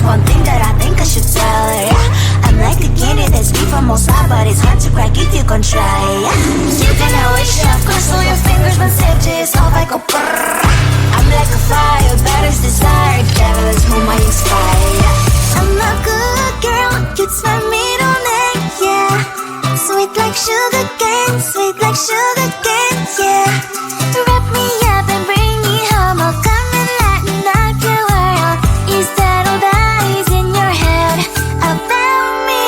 one thing that I think I should tell her, yeah. I'm like the candy that's sweet from outside, but it's hard to crack if you can try, yeah. You cannot wish, of course, all your fingers, but safety is off, I go brrrr. I'm like a fire, batters desire, devil is whom I inspire, yeah. I'm a good girl, it's my middle name, yeah. Sweet like sugar cane, sweet like sugar cane, yeah. Wrap me up and bring me home, I'll come and lighten up your world. Is that all that is in your head about me?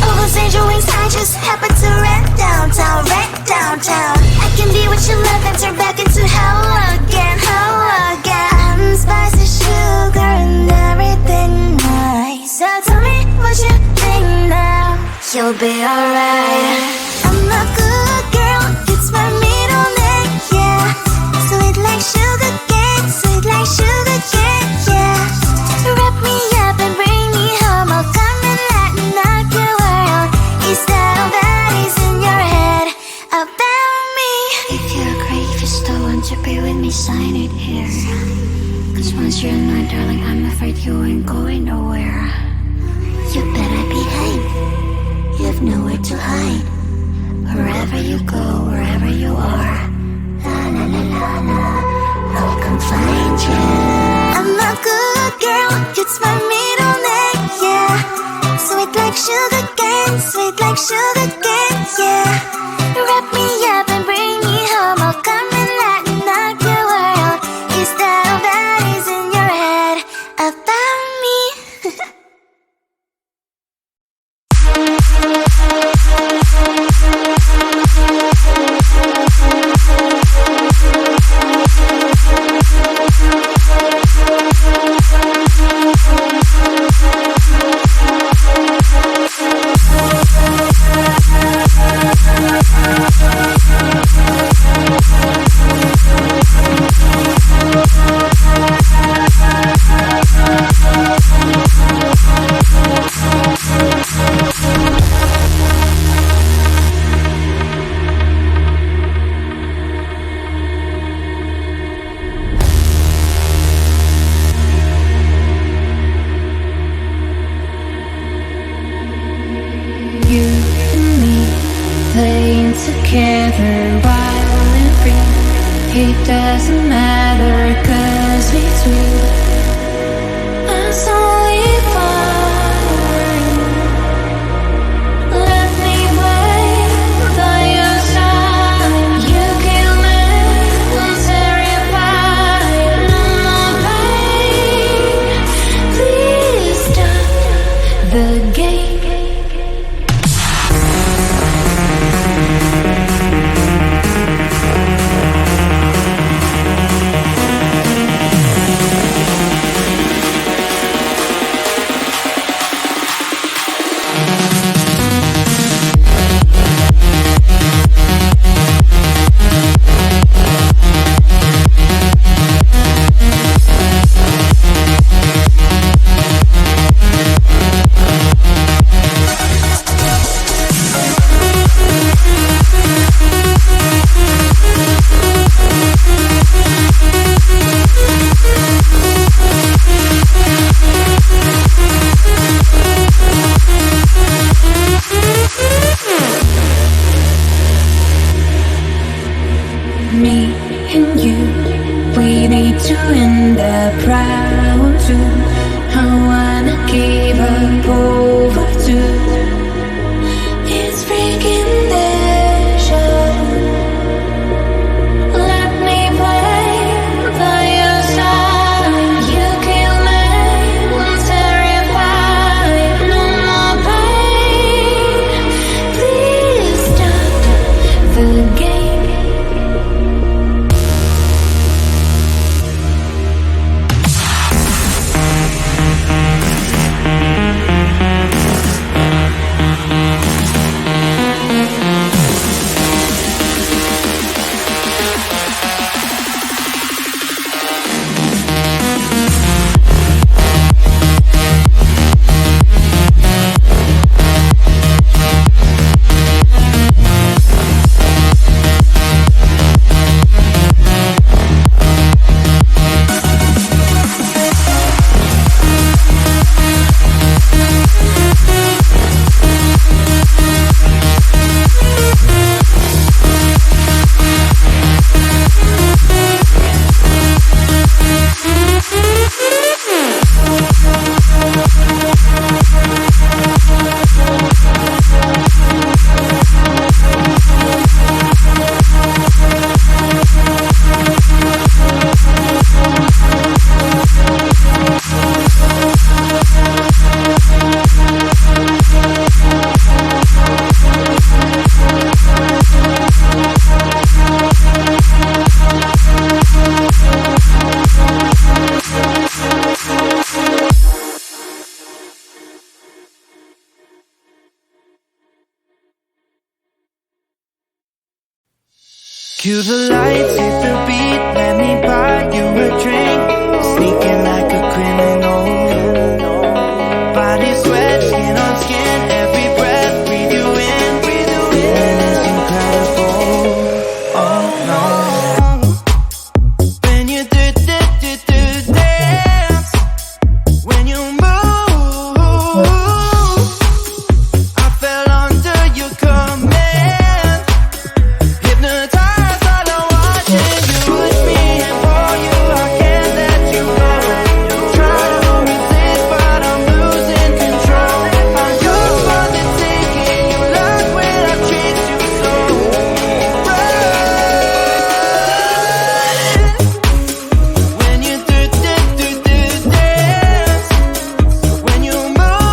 All those angel wings I just happen to rent downtown, rent downtown. I can be what you love and turn back into hell again, hell again. I'm spicy sugar and everything nice. So tell me what you think now, you'll be alright. I'm a good girl, it's my middle name, yeah. Sweet like sugar cane, sweet like sugar cane, yeah. Wrap me up and bring me home, I'll come and lighten up your world. Is that all that is in your head about me? If you agree, if you still want to be with me, sign it here. Cause once you're mine, darling, I'm afraid you ain't going nowhere. You better behave, you have nowhere to hide. Wherever you go, wherever you are, la la la la la, I'll come find you. I'm a good girl, it's my middle name, yeah. Sweet like sugar cane, sweet like sugar cane, yeah. Wrap me up and bring me home, I'll come and lighten up your world. Is that all that is in your head about me? Together, wild and free. It doesn't matter, cause we two are solely fine. Let me wait by your side. You kill me, I'm terrified. No more pain. Please stop the game. Me and you, we need to end the proud too. I wanna give up overdue. It's freaking deja vu. Let me play by your side. You kill me, I'm terrified. No more pain. Please stop the game. Cue the lights, hit the beat, let me buy you a drink. Sneaking like a criminal. Body sweat, skin on skin, every breath, breathe you in, feeling is incredible. Oh no. When you do dance, when you move, I fell under your command, hypnotized by the watching you push me and pull you. I can't let you go. Try to resist, but I'm losing control. I'm yours for the taking. You love when I treat you so right. When you do dance, when you move,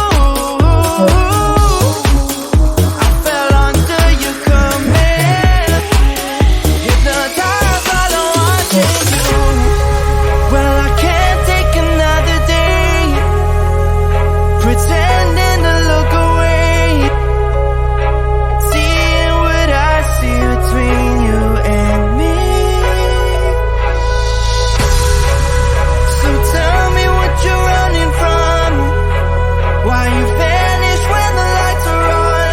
I fell under your command, hypnotized by the watching you. Well, I can't take another day pretending to look away, seeing what I see between you and me. So tell me what you're running from, why you vanish when the lights are on.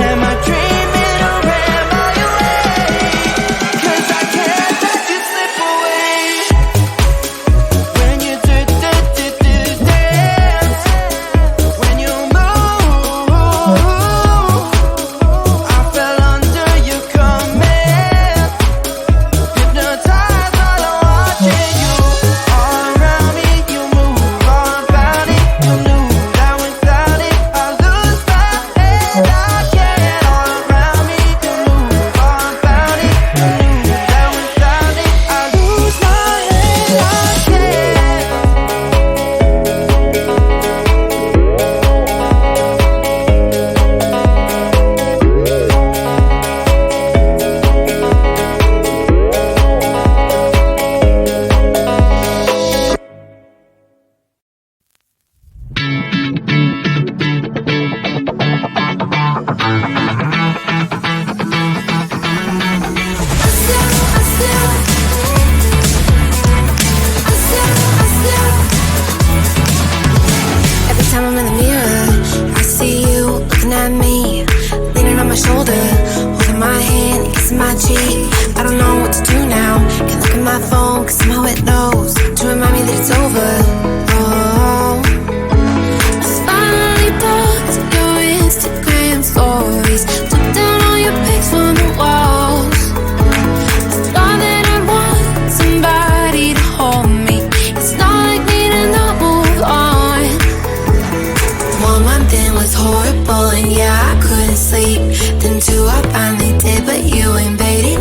Am I dreaming or am I awake? 'Cause I can't let you slip away. When you do dance, when you move, I fell under your command, hypnotized by the watching you. All around me, you move, all about it. You knew that without it, I lose my head. I can't. All around me, you move, all about it. You knew that without it, I lose my head. I can't. Every time I'm in the mirror, I see you looking at me, leaning on my shoulder, holding my hand, kissing my cheek. I don't know what to do now. Can't look at my phone, 'cause somehow it knows to remind me that it's over. Oh, I finally blocked your Instagram stories, took down all your pics from the walls. I thought that I'd want somebody to hold me. It's not like me to not move on. 1 month in was horrible, and yeah, I couldn't sleep. Then 2, I finally did, but you invaded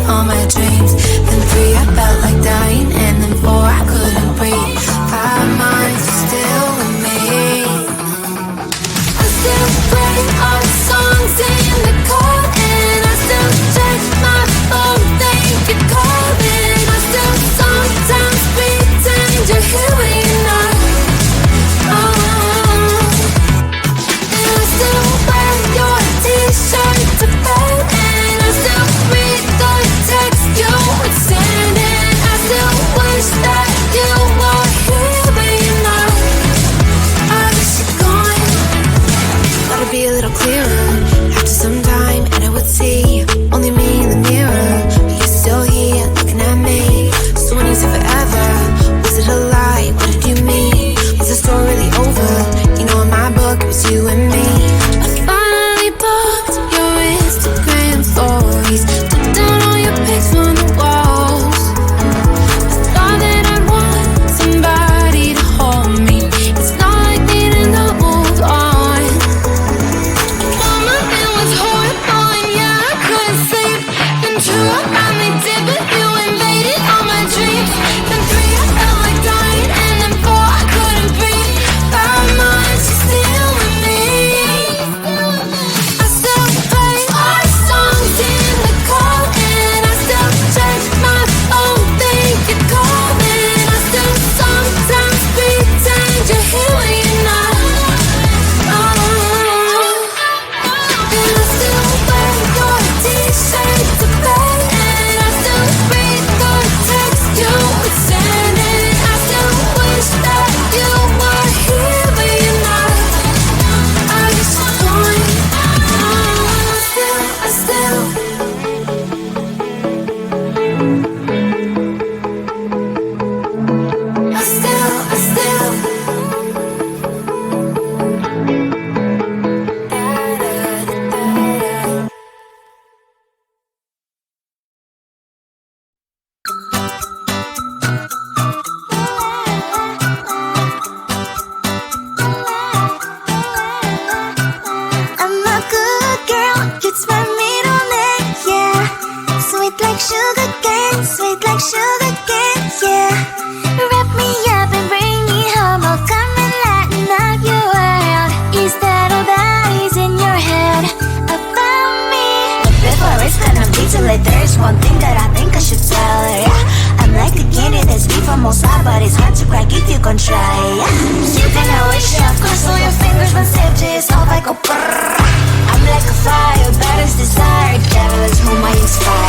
Sweet like sugar cane, sweet like sugar cane, yeah. Wrap me up and bring me home, I'll come and lighten up your world. Is that all that is in your head about me? But before it's gonna be too late, there's one thing that I think I should tell her, yeah. I'm like a candy that's sweet from outside, but it's hard to crack if you can try, yeah. You can always shove, cross all your fingers, but safety is off, I go brrrr. I'm like a fire, battles desire, devil is whom I inspire.